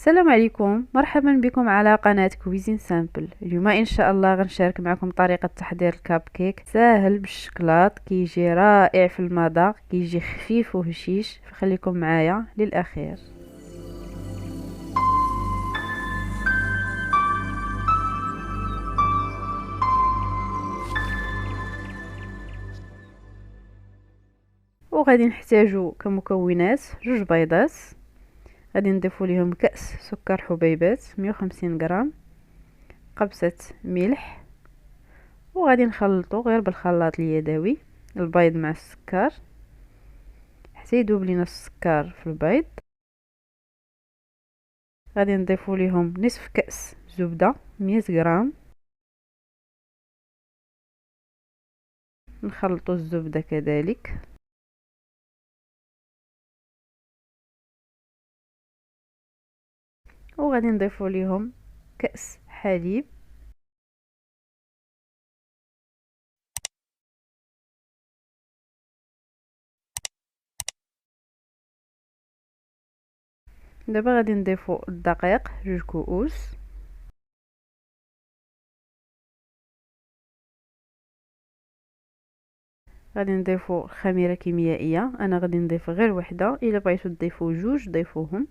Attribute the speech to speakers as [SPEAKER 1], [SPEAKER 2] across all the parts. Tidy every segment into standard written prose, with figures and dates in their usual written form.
[SPEAKER 1] السلام عليكم، مرحبا بكم على قناة كويزين سامبل. اليوم ان شاء الله غنشارك معكم طريقة تحضير الكاب كيك ساهل بالشكلاط، كيجي رائع في المذاق، كيجي خفيف وهشيش، فخليكم معايا للاخير. وغادي نحتاجو كمكونات 2 بيضات، غادي نضيفو ليهم كأس سكر حبيبات 150 غرام، قبصة ملح، وغادي نخلطو غير بالخلاط اليدوي البيض مع السكر حتى يذوب لينا السكر في البيض. غادي نضيفو ليهم نصف كأس زبدة 100 غرام، نخلطو الزبدة كذلك، وغادي نضيفو ليهم كأس حليب، دابا غادي نضيفو الدقيق 2 كؤوس، غادي نضيفو خميره كيميائيه، انا غادي نضيف غير وحده، الا بغيتو تضيفو 2 ضيفوهم،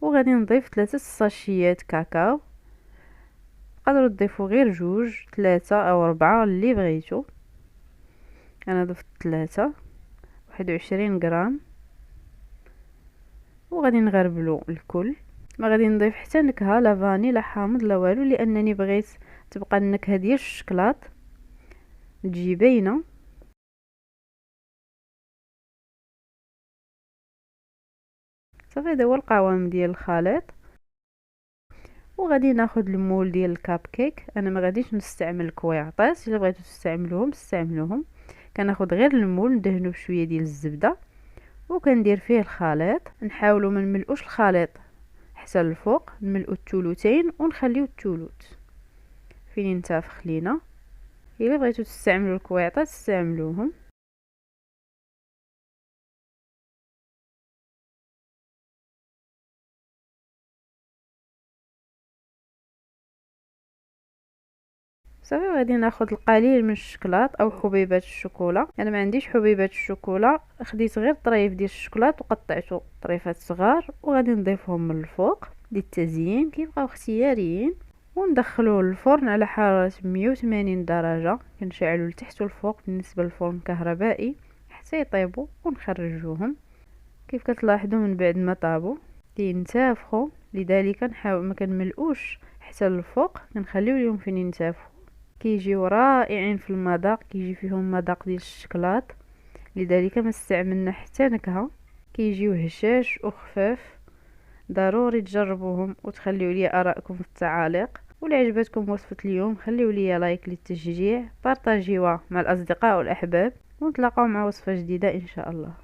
[SPEAKER 1] وغادي نضيف 3 ساشيات كاكاو، تقدروا تضيفوا غير 2 3 او 4 اللي بغيتو، انا ضفت 3 21 غرام، وغادي نغربلو الكل. ما غادي نضيف حتى نكهه، لا فاني لا حامض لا والو، لانني بغيت تبقى النكهه ديال الشكلاط تجي باينه. صافي هذا هو القوام ديال الخليط. وغادي ناخذ المول ديال الكاب كيك، انا ما غاديش نستعمل كويعطات، الا بغيتو تستعملوهم استعملوهم، كناخذ غير المول ندهنو بشويه ديال الزبده وكندير فيه الخليط. نحاولوا ما نملؤوش الخليط حتى الفوق، نملؤوا الثلثين ونخليو الثلث فين ينتفخ لينا. الا بغيتو تستعملوا الكويعطات استعملوهم. صافي غادي ناخذ القليل من الشكلاط او حبيبات الشوكولا، انا ما عنديش حبيبات الشوكولا، خديت غير طريف ديال الشكلاط وقطعته طريفات صغار، وغادي نضيفهم من الفوق للتزيين، كيبقاو اختياريين. وندخلوه للفرن على حرارة 180 درجة، كنشعلو لتحت والفوق بالنسبة للفرن الكهربائي حتى يطيبوا، ونخرجوهم. كيف كتلاحظوا من بعد ما طابوا كينتفخوا، لذلك نحاول ما كنملؤوش حتى للفوق، كنخليو ليهم فين ينتفخوا. كيجيو رائعين في المذاق، كيجي فيهم مذاق ديال الشكلاط، لذلك ما استعملنا حتى نكهه، كيجيو هشاش وخفاف. ضروري تجربوهم وتخليوا لي ارائكم في التعاليق. ولا عجبتكم وصفه اليوم خليوا لي لايك للتشجيع، بارطاجيوها مع الاصدقاء والاحباب، ونتلاقاو مع وصفه جديده ان شاء الله.